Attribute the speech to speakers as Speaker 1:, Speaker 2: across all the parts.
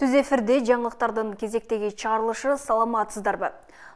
Speaker 1: Түз эфирде жаңылыктардын кезектеги чыгарылышы саламатсыздарбы?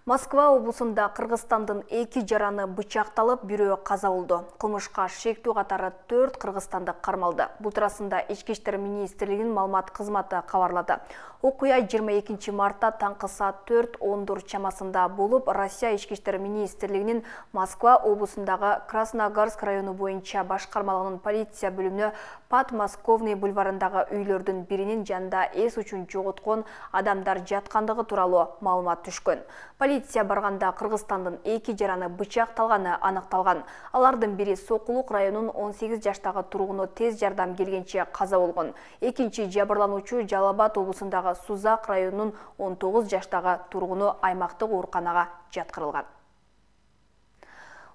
Speaker 1: Москва облусунда Кыргызстандын 2 жараны бычакталып, бирөө каза болду. Кылмышка шектүү катары 4 кыргызстандык кармалды. Бул туурасында Ички иштер министрлигинин маалымат кызматы кабарлады. Окуя 22 мартта таңкы саат 4:10 чамасында болуп, Россия Ички иштер министрлигинин Москва облусундагы Красногарск району боюнча башкармалыгынын полиция бөлүмүнө Подмосковный бульварындагы үйлөрдүн биринин жанында эс үчүн жоготкон адамдар жаткандыгы тууралуу маалымат түшкөн. Полиция барганда Кыргызстандын 2 жараны бычакталганы аныкталган. Алардын бири Сокулук районунун 18 жаштагы тургуну тез жардам келгенче каза болгон. Экинчи жабырлануучу Жалал Абад облусундагы Сузак районунун 19 жаштагы тургуну аймактык ооруканага жаткырылган.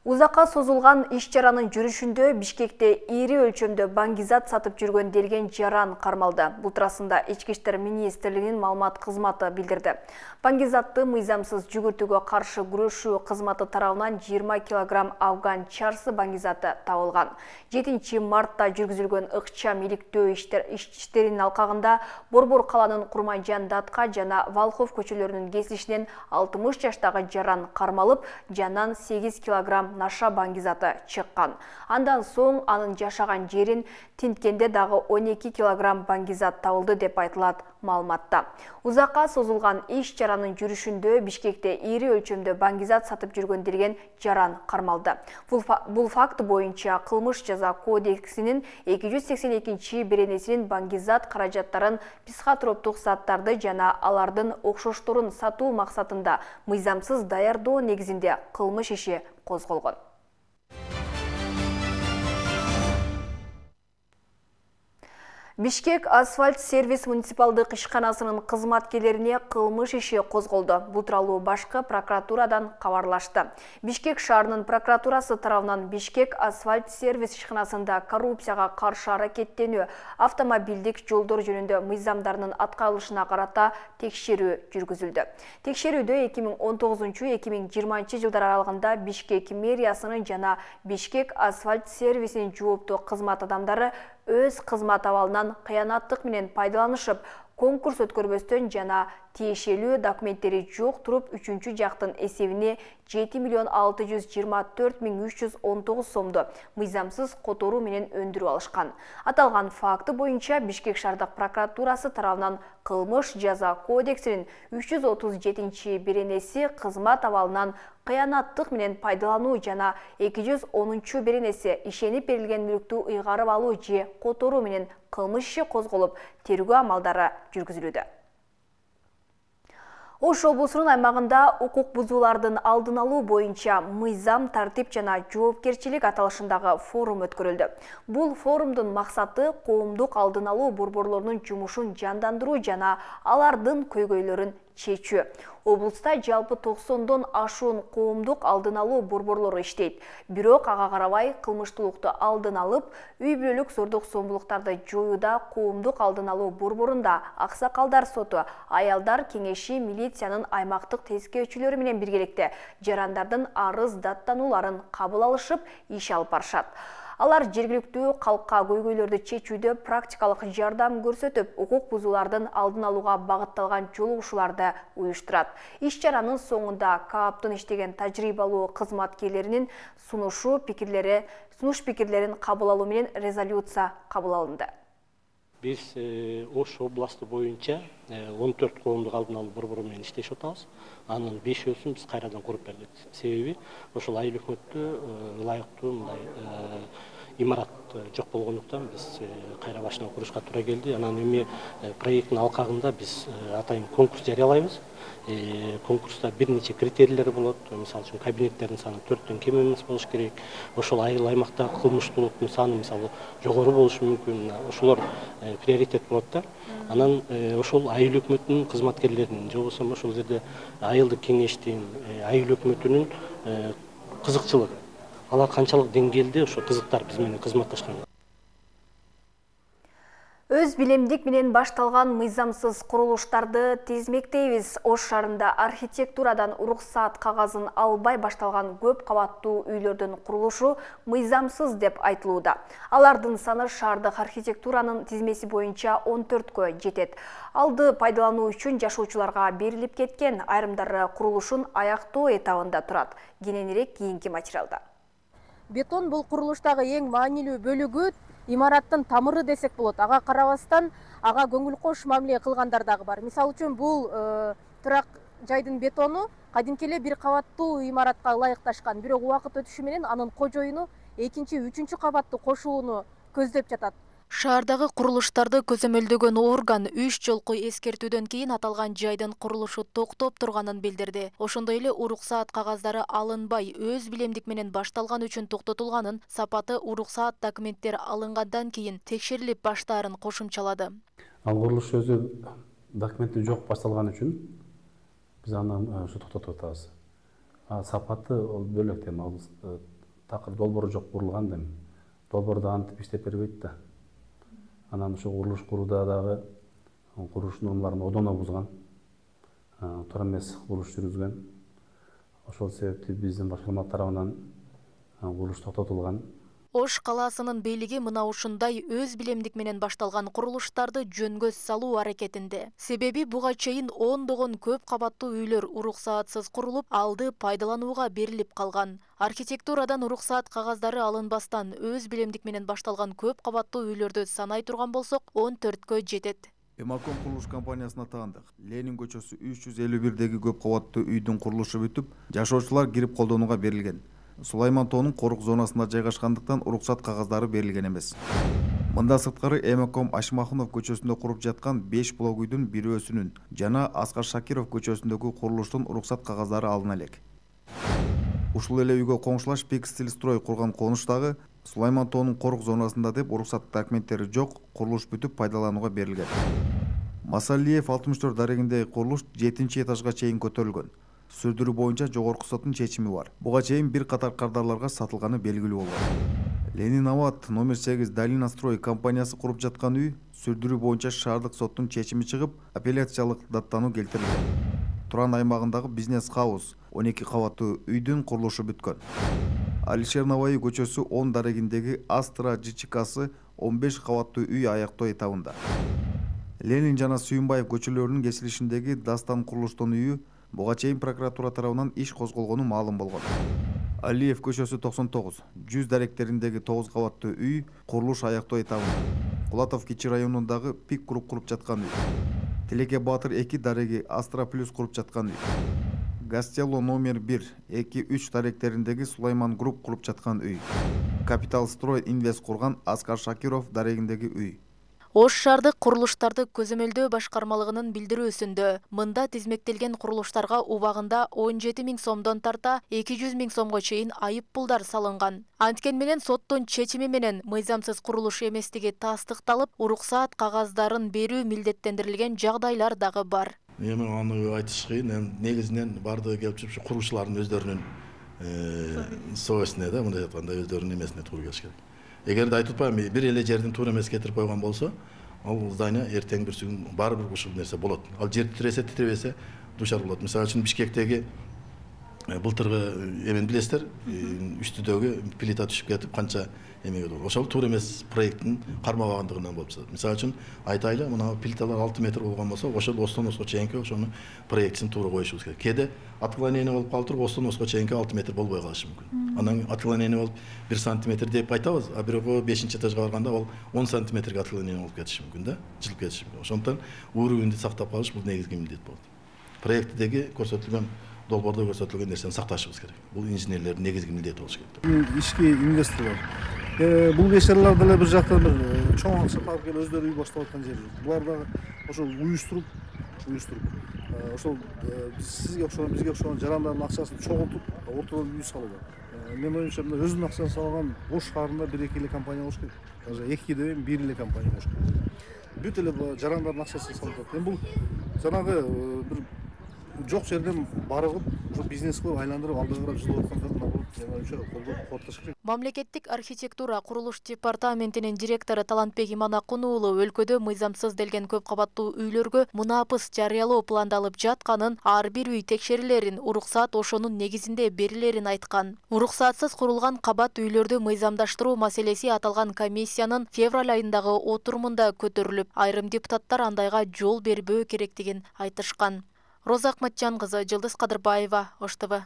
Speaker 1: Узакка созулган иш-чаранын жүрүшүндө Бишкекте ири өлчөмдө баңгизат сатып жүргөн делген жаран кармалды. Бул туурасында Ички иштер министрлигинин маалымат кызматы билдирди. Баңгизатты мыйзамсыз жүгүртүүгө каршы күрөшүү кызматы тарабынан 20 кг афган чарсы баңгизаты табылган. 7 мартта жүргүзүлгөн ыкчам иликтөө иштеринин алкагында Борбор каланын Курманжан Датка жана Волхов көчөлөрүнүн кесилишинен 60 жаштагы жаран кармалып, жанынан 8 кг наша баңгизаты чыккан. Андан соң анын жашаган жерин тинткенде дагы 12 кг баңгизат табылды деп айтылат маалыматта. Узакка созулган иш-чаранын жүрүшүндө Бишкекте ири өлчөмдө баңгизат сатып жүргөн делген жаран кармалды. Бул факт боюнча Кылмыш жаза кодексинин 282 беренесинин баңгизат каражаттарын, психотроптук заттарды жана алардын окшошторун сатуу максатында мыйзамсыз даярдоо негизинде кылмыш иши козголгон. Бишкек асфальт сервис муниципалдык ишканасынын кызматкерлерине кылмыш иши козголду. Бул тууралуу башкы прокуратурадан кабарлашты. Бишкек шаарынын прокуратурасы тарабынан Бишкек асфальт сервис ишканасында коррупцияга каршы аракеттенүү, автомобилдик жолдор жөнүндө мыйзамдарынын аткарылышына карата текшерүү жүргүзүлдү. Текшерүүдө 2019-2020 жылдар аралыгында Бишкек мэриясынын жана Бишкек асфальт сервисинин жооптуу кызмат адамдары өз кызмат абалынан кыянаттык менен пайдаланышып, конкурс өткөрбөстөн жана тиешелүү документтери жок туруп, үчүнчү жактын эсебине 7,624,319 сомду мыйзамсыз которуу менен өндүрүп алышкан. Аталган факты боюнча Бишкек шаардык прокуратурасы тарабынан Кылмыш жаза кодексинин 337 беренеси кызмат абалынан кыянаттык менен пайдалануу жана 210 беренеси ишенип берилген мүлктү ыйгарып алуу же которуу менен кылмыш иши козголуп, тергөө амалдары жүргүзүлүүдө. Ош облусунун аймагында укук бузуулардын алдын алуу боюнча мыйзам, тартип жана жоопкерчилик аталышындагы форум өткөрүлдү. Бул форумдун максаты коомдук алдын алуу борборлорунун жумушун жандандыруу жана алардын көйгөйлөрүн чечүү. Облуста жалпы 90дон ашуун коомдук алдын алуу борборлору иштейт. Бирок ага карабай кылмыштуулукту алдын алып, үй бүлөлүк зордук зомбулуктарды жоюуда коомдук алдын алуу борборунда аксакалдар соту, аялдар кеңеши, милициянын аймактык тескөөчүлөрү менен биргеликте жарандардын арыз даттанууларын кабыл алышып, иш алып барышат. Алар жергиликтүү калкка көйгөйлөрдү чечүүдө практикалык жардам көрсөтүп, укук бузуулардын алдын алууга багытталган жолугушууларды уюштурат. Иш-чаранын соңунда КААПтын иштеген тажрыйбалуу кызматкерлеринин сунуш пикирлерин кабыл алуу менен резолюция кабыл алынды.
Speaker 2: Биз Ош областы боюнча 14 коомдук алдын алуу борбору менен иштешип атабыз. Анын 5-өсүн биз кайрадан куруп бердик. Себеби ошол айыл өкмөттө ылайыктуу мындай имарат жок болгондуктан биз кайра башынан курушка туура келди. Анан эми проекттин алкагында биз атайын конкурс жарыялайбыз. Конкурста бир нече критерийлер болот. Мисалы үчүн кабинеттердин саны 4төн кем эмес болуш керек. Ошол айыл аймакта кылмыштуулуктун саны мисалы жогору болушу мүмкүн. Ошолор приоритет болот да. Анан ошол айыл өкмөтүнүн кызматкерлеринин же болбосо ошол жерде айылдык кеңештин, айыл өкмөтүнүн кызыкчылыгы. Алар канчалык деңгээлде ошо кызыктар биз менен кызматташкан.
Speaker 1: Өз билемдик менен башталган мыйзамсыз курулуштарды тизмектейбиз. Ош шаарында архитектурадан уруксаат кагазын албай башталган көп кабаттуу үйлөрдүн курулушу мыйзамсыз деп айтылууда. Алардын саны шаардык архитектуранын тизмеси боюнча 14кө жетет. Алды пайдалануу үчүн жашоочуларга берилип кеткен, айрымдары курулушун аяктоо этабында турат. Кененирээк кийинки материалда.
Speaker 3: Бетон бул курулуштагы эң маанилүү бөлүгү. Имараттын тамыры десек болот. Ага карабастан, ага көңүл кош мамиле кылгандар дагы бар. Мисалы үчүн бул турак жайдын бетону кадимки эле бир кабаттуу имаратка ылайыкташкан. Бирок убакыт өтүшү менен анын кожоюну экинчи, үчүнчү кабатты кошууну көздөп жатат. Шаардагы курулуштарды көзөмөлдөгөн орган 3 жолку эскертүүдөн кийин аталган жайдын курулушу токтоп турганын билдирди. Ошондой эле уруксаат кагаздары алынбай, өз билемдик менен башталган үчүн токтотулганын, сапаты уруксаат документтер алынгандан кийин текшерилип баштаарын кошумчалады.
Speaker 4: Ал курулуш өзү документи жок башталган үчүн биз аны ушу токтотуп атабыз. Сапаты ол бөлөк тема. Ал такыр долбоор жок курулган дем. Долбоорду антип иштеп бербейт да. Анан ушу курулуш курууда дагы курулуш нормаларын одоно бузган, туура эмес курулуш жүргүзгөн. Ошол себептен биздин башкарма тарабынан курулуш токтотулган.
Speaker 3: Ош калаасынын бийлиги мына ушундай өз билемдик менен башталган курулуштарды жөнгө салуу аракетинде. Себеби буга чейин ондогон көп кабаттуу үйлөр уруксаатсыз курулуп, алды пайдаланууга берилип калган. Архитектурадан уруксаат кагаздары алынбастан өз билемдик менен башталган көп кабаттуу үйлөрдү санай турган болсок, 14кө жетет.
Speaker 5: Эмаком курулуш компаниясына таандык. Ленин көчөсү 351деги көп кабаттуу үйдүн курулушу бүтүп, жашоочулар кирип колдонууга берилген. Сулайман тоонун корук зонасында жайгашкандыктан уруксаат кагаздары берилген эмес. Мында сырткары Эмаком Ашмахунов көчөсүндө куруп жаткан 5 блок үйдүн бирөөсүнүн жана Аскар Шакиров көчөсүндөгү курулуштун уруксаат кагаздары алына элек. Ушул эле үйгө коңшулаш Пик Стиль Строй курган конуштагы Сулайман тоонун корук зонасында деп уруксаат документтери жок, курулуш бүтүп пайдаланууга берилген. Масалиев 64 дарегиндеги курулуш 7-этажга чейин көтөрүлгөн. Сүрдүрүү боюнча жогорку соттун чечими бар. Буга чейин бир катар кардарларга сатылганы белгилүү болгон. Ленин Ават номер 8 Долина Строй компаниясы куруп жаткан үй сүрдүрүү боюнча шаардык соттун чечими чыгып, апелляциялык даттануу келтирилген. Туран аймагындагы бизнес хаус 12 кабаттуу үйдүн курулушу бүткөн. Алишер Наваи көчөсү 10 дарегиндеги Астра ЖЧКсы 15 кабаттуу үй аяктоо этабында. Ленин жана Сүйүнбаев көчөлөрүнүн кесилишиндеги Дастан курулуштун үйү буга чейин прокуратура тарабынан иш козголгону маалым болгон. Алиев көчөсү 99, 100 даректериндеги 9 кабаттуу үй курулуш аяктоо этабында. Кулатов Кичи районундагы Пик Групп куруп жаткан үй. Телеке Батыр 2 дареги Астра Плюс куруп жаткан үй. Гастелло номер 1, 2, 3 даректериндеги Сулайман Групп куруп жаткан үй. Капитал Строй Инвест курган Аскар Шакиров дарегиндеги үй.
Speaker 3: Ош шаардык курулуштарды көзөмөлдөө башкармалыгынын билдирүүсүндө мында тизмектелген курулуштарга убагында 17 000 сомдон тарта 200 000 сомго чейин айып пулдар салынган. Анткен менен соттун чечими менен мыйзамсыз курулуш эместиги тастыкталып, уруксаат кагаздарын берүү милдеттендирилген жагдайлар дагы бар.
Speaker 6: Эми аны айтыш кыйын, негизинен бардыгы келип чыгып курулуучулардын өздөрүнүн совестине да, мындай айтканда өздөрүнүн эмесине туура келиш керек. Эгерде айтып атпайм, бир эле жердин туура эмес кетирип койгон болсо, ал здание эртең бир күн баары бир ушул нерсе болот. Ал жер титиресе душар болот. Мисалы үчүн Бишкектеги былтыргы эмен билесиздер, үстүдөгү плита түшүп кетип канча эмеге болду. Ошол туура эмес проекттин кармабагандыгынан болуп жатат. Мисалы үчүн айтайлы, мына плиталар 6 метр болгон болсо, ошол остон оско чейинки ошону проектисин туура коюшубуз керек. Кээде отклонение болуп калып остон оско чейинки 6 метр болбой калышы мүмкүн. Анан отклонение болуп 1 сантиметр деп айтабыз, а бирок 5-этажга барганда ал 10 сантиметрге отклонение болуп кетиши мүмкүн да, жылып кетиши мүмкүн. Ошондуктан уровеньди сактап калыш бул негизги милдет болот. Проекттеги көрсөтүлгөн долбоордо көрсөтүлгөн нерсени сакташыбыз керек. Бул инженерлердин негизги милдети болуш керек.
Speaker 7: Ишке инвесторлор. Бул бешарлар деле бир жактан бир чоң акча таап келип өздөрү үй баштап аткан жер. Булар дагы ошол уюштуруп ошол бизге окшогон жарандардын акчасын чогултуп ортодон үй салуу. Мен оюмча өзүнүн акчасын салган Ош шаарында 1-2 эле компания болуш керек. Даже 2 деп 1 эле компания болуш керек. Бүт эле жарандардын акчасын салып. Эми бул жанагы бир жок жерден барып ошо бизнес кылып айландырып алдыга карап жылып аткандар
Speaker 3: Мамлекеттик архитектура курулуш департаментинин директору Талантбек Иманакун уулу өлкөдө мыйзамсыз делген көп кабаттуу үйлөргө мунапыс жарыялоо пландалып жатканын, ар бир үй текшерилерин, уруксат ошонун негизинде берилерин айткан. Уруксатсыз курулган кабат үйлөрдү мыйзамдаштыруу маселеси аталган комиссиянын февраль айындагы отурумунда көтөрүлүп, айрым депутаттар андайга жол бербөө керектигин айтышкан. Роза Акматжан кызы, Жылдыз Кадырбаева, Ош ТВ.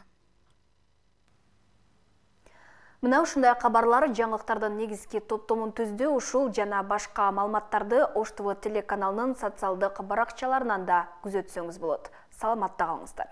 Speaker 1: Мына ушундай кабарлар жаңылыктардын негизги топтомун түздү. Ушул жана башка маалыматтарды Ош ТВ телеканалынын социалдык баракчаларынан да күзөтсөңүз болот. Саламатта калыңыздар.